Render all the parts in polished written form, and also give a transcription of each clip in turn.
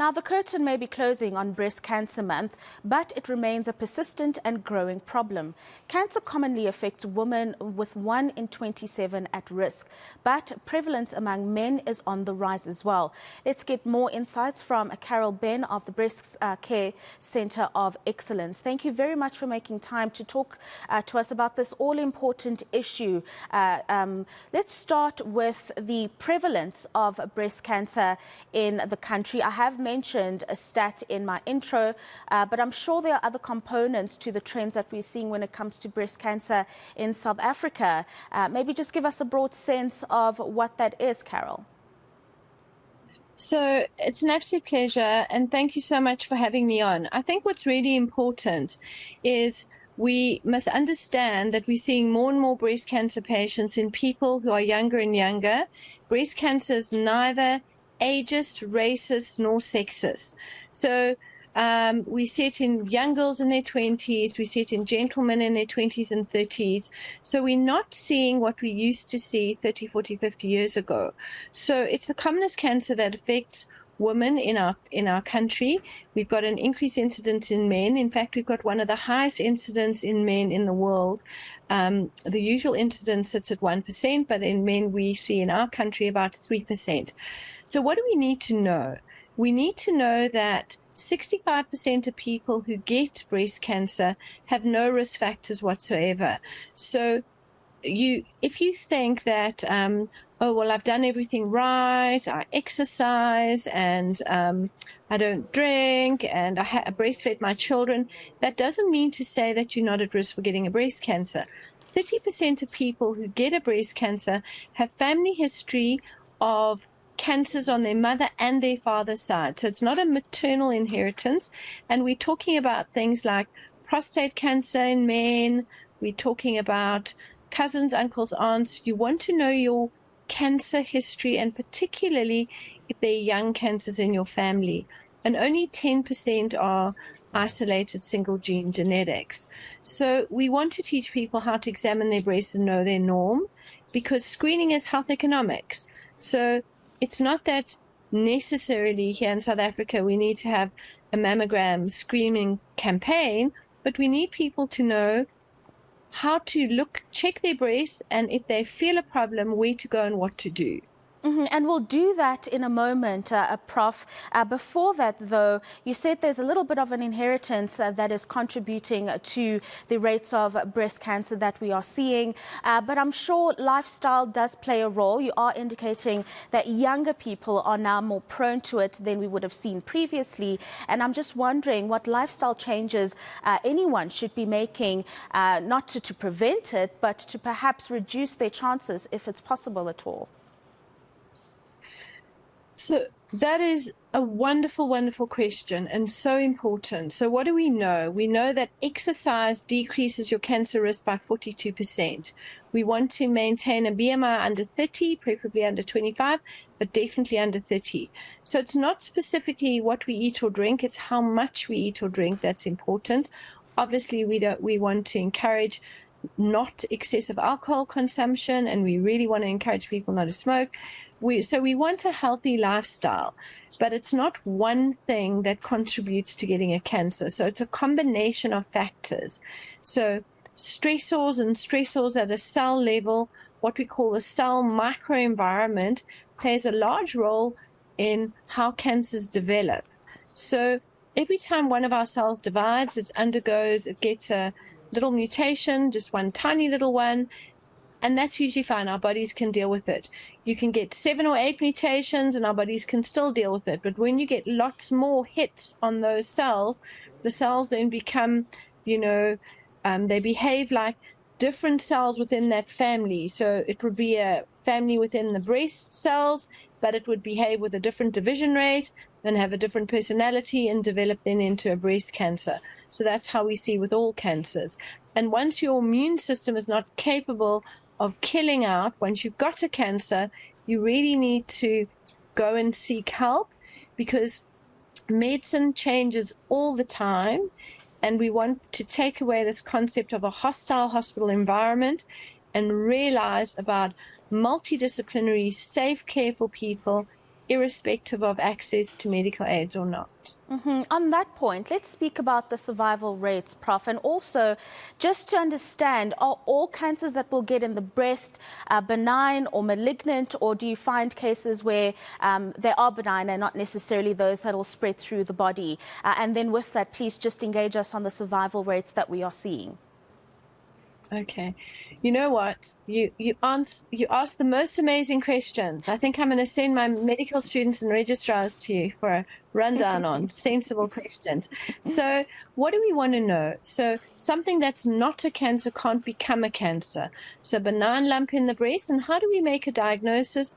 Now, the curtain may be closing on Breast Cancer Month, but it remains a persistent and growing problem. Cancer commonly affects women, with 1 in 27 at risk, but prevalence among men is on the rise as well. Let's get more insights from Carol Benn of the Breast Care Centre of Excellence. Thank you very much for making time to talk to us about this all-important issue. Let's start with the prevalence of breast cancer in the country. I have mentioned a stat in my intro, but I'm sure there are other components to the trends that we're seeing when it comes to breast cancer in South Africa. Maybe just give us a broad sense of what that is, Carol. So it's an absolute pleasure, and thank you so much for having me on. I think what's really important is we must understand that we're seeing more and more breast cancer patients in people who are younger and younger. Breast cancer is neither ageist, racist, nor sexist. So we see it in young girls in their 20s, we see it in gentlemen in their 20s and 30s. So we're not seeing what we used to see 30, 40, 50 years ago. So it's the commonest cancer that affects women in our country. We've got an increased incidence in men. In fact, we've got one of the highest incidence in men in the world. The usual incidence sits at 1%, but in men we see in our country about 3%. So what do we need to know? We need to know that 65% of people who get breast cancer have no risk factors whatsoever. So if you think that, oh, well, I've done everything right, I exercise, and I don't drink, and I breastfed my children, that doesn't mean to say that you're not at risk for getting a breast cancer. 30% of people who get a breast cancer have family history of cancers on their mother and their father's side. So it's not a maternal inheritance. And we're talking about things like prostate cancer in men. We're talking about cousins, uncles, aunts. You want to know your cancer history, and particularly if there are young cancers in your family. And only 10% are isolated single gene genetics. So we want to teach people how to examine their breasts and know their norm, because screening is health economics. So it's not that necessarily here in South Africa we need to have a mammogram screening campaign, but we need people to know how to check their breasts, and if they feel a problem, where to go and what to do. And we'll do that in a moment, Prof. Before that, though, you said there's a little bit of an inheritance that is contributing to the rates of breast cancer that we are seeing. But I'm sure lifestyle does play a role. You are indicating that younger people are now more prone to it than we would have seen previously. And I'm just wondering what lifestyle changes anyone should be making, not to prevent it, but to perhaps reduce their chances, if it's possible at all. So that is a wonderful, wonderful question, and so important. So what do we know? We know that exercise decreases your cancer risk by 42%. We want to maintain a BMI under 30, preferably under 25, but definitely under 30. So it's not specifically what we eat or drink, it's how much we eat or drink that's important. Obviously, we want to encourage not excessive alcohol consumption, and we really want to encourage people not to smoke. So we want a healthy lifestyle, but it's not one thing that contributes to getting a cancer. So it's a combination of factors. So stressors at a cell level, what we call the cell microenvironment, plays a large role in how cancers develop. So every time one of our cells divides, it gets a little mutation, just one tiny little one, and that's usually fine. Our bodies can deal with it. You can get 7 or 8 mutations and our bodies can still deal with it. But when you get lots more hits on those cells, the cells then become, they behave like different cells within that family. So it would be a family within the breast cells, but it would behave with a different division rate and have a different personality and develop then into a breast cancer. So that's how we see with all cancers. And once your immune system is not capable of killing out, once you've got a cancer, you really need to go and seek help, because medicine changes all the time, and we want to take away this concept of a hostile hospital environment and realize about multidisciplinary, safe care for people irrespective of access to medical aids or not. On that point, let's speak about the survival rates, Prof, and also just to understand, are all cancers that we'll get in the breast benign or malignant, or do you find cases where they are benign and not necessarily those that will spread through the body? And then with that, please just engage us on the survival rates that we are seeing. Okay. You know what? You asked the most amazing questions. I think I'm going to send my medical students and registrars to you for a rundown on sensible questions. So what do we want to know? So something that's not a cancer can't become a cancer. So benign lump in the breast, and how do we make a diagnosis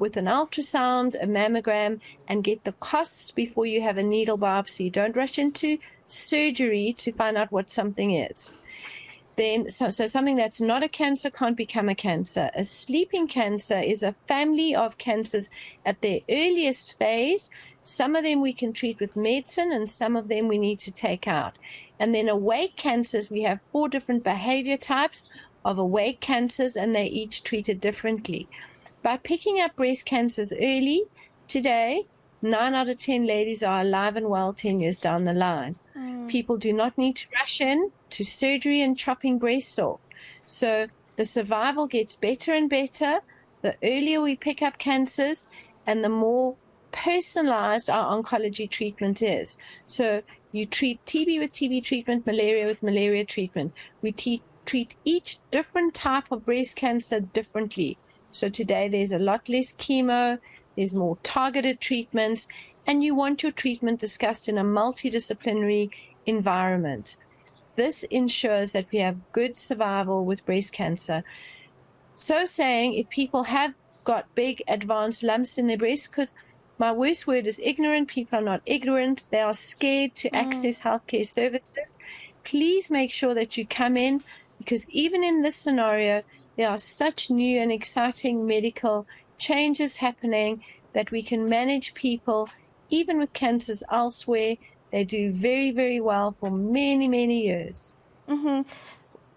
with an ultrasound, a mammogram, and get the costs before you have a needle biopsy? Don't rush into surgery to find out what something is. Then, so something that's not a cancer can't become a cancer. A sleeping cancer is a family of cancers at their earliest phase. Some of them we can treat with medicine, and some of them we need to take out. And then awake cancers, we have 4 different behavior types of awake cancers, and they're each treated differently. By picking up breast cancers early, today, 9 out of 10 ladies are alive and well 10 years down the line. People do not need to rush in to surgery and chopping breasts off. So the survival gets better and better the earlier we pick up cancers and the more personalized our oncology treatment is. So you treat TB with TB treatment, malaria with malaria treatment. We treat each different type of breast cancer differently. So today there's a lot less chemo, there's more targeted treatments, and you want your treatment discussed in a multidisciplinary environment. This ensures that we have good survival with breast cancer. So saying, if people have got big advanced lumps in their breast, because my worst word is ignorant, people are not ignorant, they are scared to access healthcare services, please make sure that you come in, because even in this scenario, there are such new and exciting medical changes happening that we can manage people even with cancers elsewhere. They do very, very well for many, many years.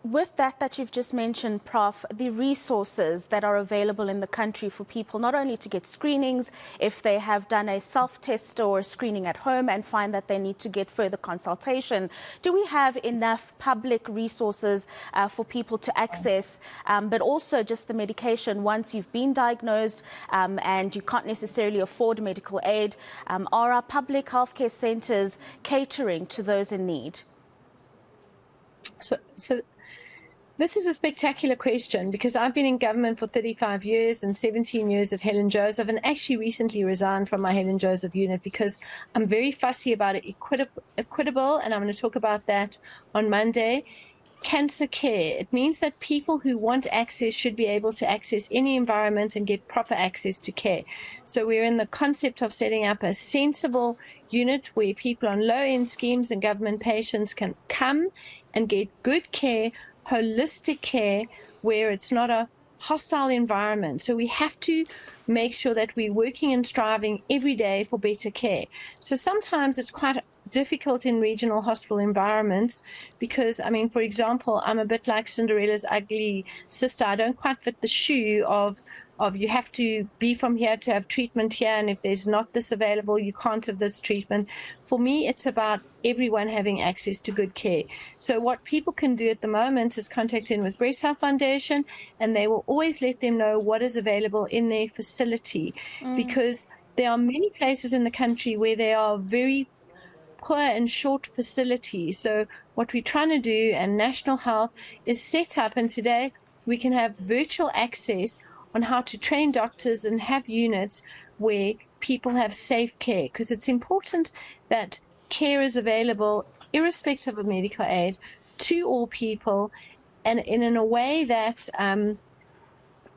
With that you've just mentioned, Prof, the resources that are available in the country for people not only to get screenings if they have done a self-test or a screening at home and find that they need to get further consultation, do we have enough public resources for people to access, but also just the medication once you've been diagnosed and you can't necessarily afford medical aid? Are our public healthcare centres catering to those in need? So this is a spectacular question, because I've been in government for 35 years and 17 years at Helen Joseph, and actually recently resigned from my Helen Joseph unit because I'm very fussy about it, equitable, and I'm going to talk about that on Monday. Cancer care. It means that people who want access should be able to access any environment and get proper access to care. So we're in the concept of setting up a sensible unit where people on low-end schemes and government patients can come and get good care, holistic care, where it's not a hostile environment. So we have to make sure that we're working and striving every day for better care. So sometimes it's quite difficult in regional hospital environments because, I mean, for example, I'm a bit like Cinderella's ugly sister. I don't quite fit the shoe of you have to be from here to have treatment here, and if there's not this available, you can't have this treatment. For me, it's about everyone having access to good care. So what people can do at the moment is contact in with Breast Health Foundation, and they will always let them know what is available in their facility, because there are many places in the country where they are very poor and short facilities. So what we're trying to do, and National Health, is set up, and today we can have virtual access on how to train doctors and have units where people have safe care, because it's important that care is available irrespective of medical aid to all people, and in a way that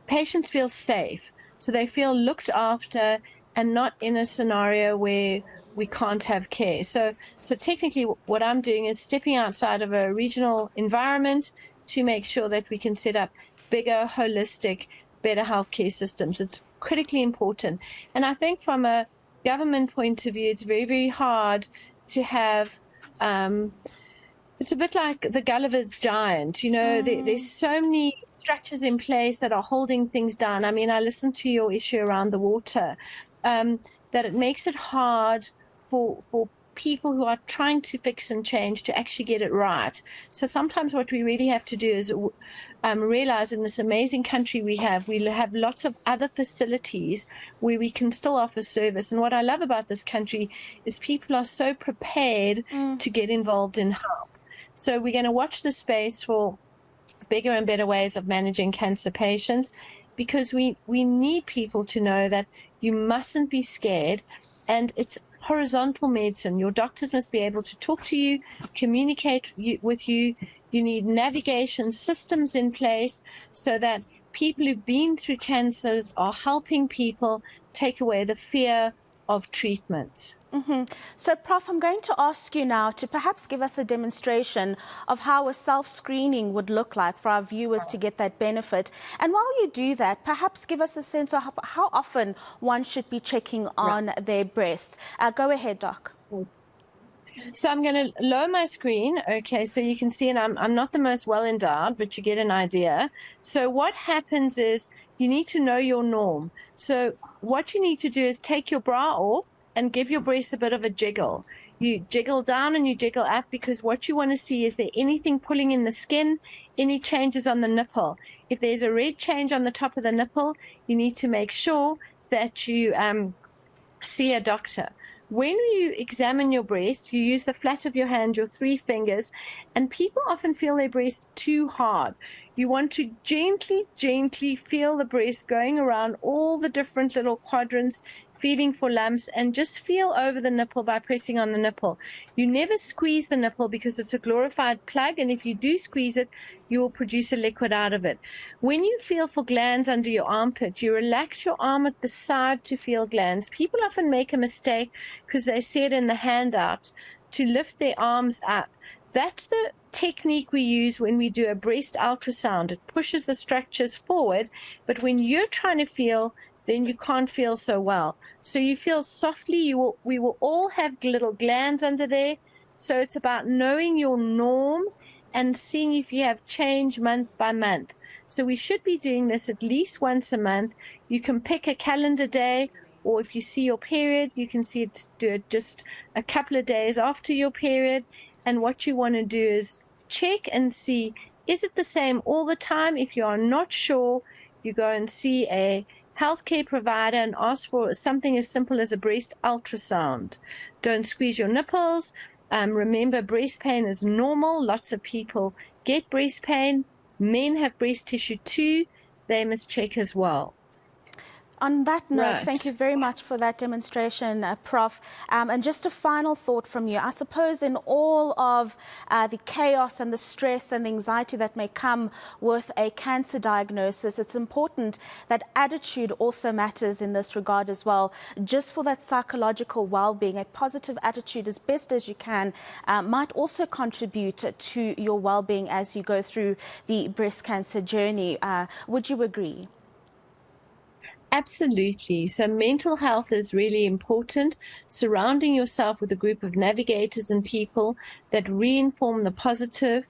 patients feel safe, so they feel looked after and not in a scenario where we can't have care. So technically what I'm doing is stepping outside of a regional environment to make sure that we can set up bigger, holistic, better healthcare systems. It's critically important. And I think from a government point of view, it's very, very hard to have, it's a bit like the Gulliver's Giant, you know, there's so many structures in place that are holding things down. I mean, I listened to your issue around the water. that it makes it hard for people who are trying to fix and change to actually get it right. So sometimes what we really have to do is realize in this amazing country we have lots of other facilities where we can still offer service. And what I love about this country is people are so prepared to get involved in help. So we're going to watch the space for bigger and better ways of managing cancer patients, because we need people to know that you mustn't be scared, and it's horizontal medicine. Your doctors must be able to talk to you, communicate with you. You need navigation systems in place so that people who've been through cancers are helping people take away the fear of treatment. So, Prof, I'm going to ask you now to perhaps give us a demonstration of how a self-screening would look like for our viewers to get that benefit. And while you do that, perhaps give us a sense of how often one should be checking on their breast. Go ahead, Doc. So I'm going to lower my screen. Okay, so you can see, and I'm not the most well endowed, but you get an idea. So what happens is you need to know your norm. So what you need to do is take your bra off and give your breast a bit of a jiggle. You jiggle down and you jiggle up, because what you want to see is there anything pulling in the skin, any changes on the nipple. If there's a red change on the top of the nipple, you need to make sure that you see a doctor. When you examine your breast, you use the flat of your hand, your 3 fingers, and people often feel their breast too hard. You want to gently, gently feel the breast going around all the different little quadrants, feeling for lumps, and just feel over the nipple by pressing on the nipple. You never squeeze the nipple because it's a glorified plug, and if you do squeeze it, you will produce a liquid out of it. When you feel for glands under your armpit, you relax your arm at the side to feel glands. People often make a mistake because they see it in the handout to lift their arms up. That's the technique we use when we do a breast ultrasound. It pushes the structures forward, but when you're trying to feel, then you can't feel so well. So you feel softly. We will all have little glands under there. So it's about knowing your norm and seeing if you have change month by month. So we should be doing this at least once a month. You can pick a calendar day, or if you see your period, you can do it just a couple of days after your period. And what you want to do is check and see, is it the same all the time? If you are not sure, you go and see a healthcare provider and ask for something as simple as a breast ultrasound. Don't squeeze your nipples. Remember, breast pain is normal. Lots of people get breast pain. Men have breast tissue too. They must check as well. On that note, thank you very much for that demonstration, Prof. And just a final thought from you. I suppose in all of the chaos and the stress and the anxiety that may come with a cancer diagnosis, it's important that attitude also matters in this regard as well. Just for that psychological well-being, a positive attitude as best as you can might also contribute to your well-being as you go through the breast cancer journey. Would you agree? Absolutely. So mental health is really important. Surrounding yourself with a group of navigators and people that reinform the positive,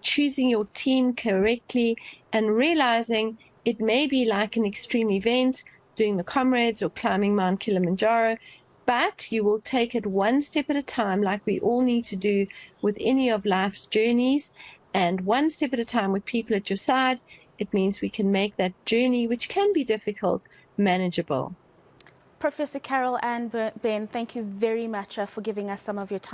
choosing your team correctly, and realizing it may be like an extreme event, doing the Comrades or climbing Mount Kilimanjaro, but you will take it one step at a time, like we all need to do with any of life's journeys, and one step at a time with people at your side. It means we can make that journey, which can be difficult, manageable. Professor Carol Ann Benn, thank you very much for giving us some of your time.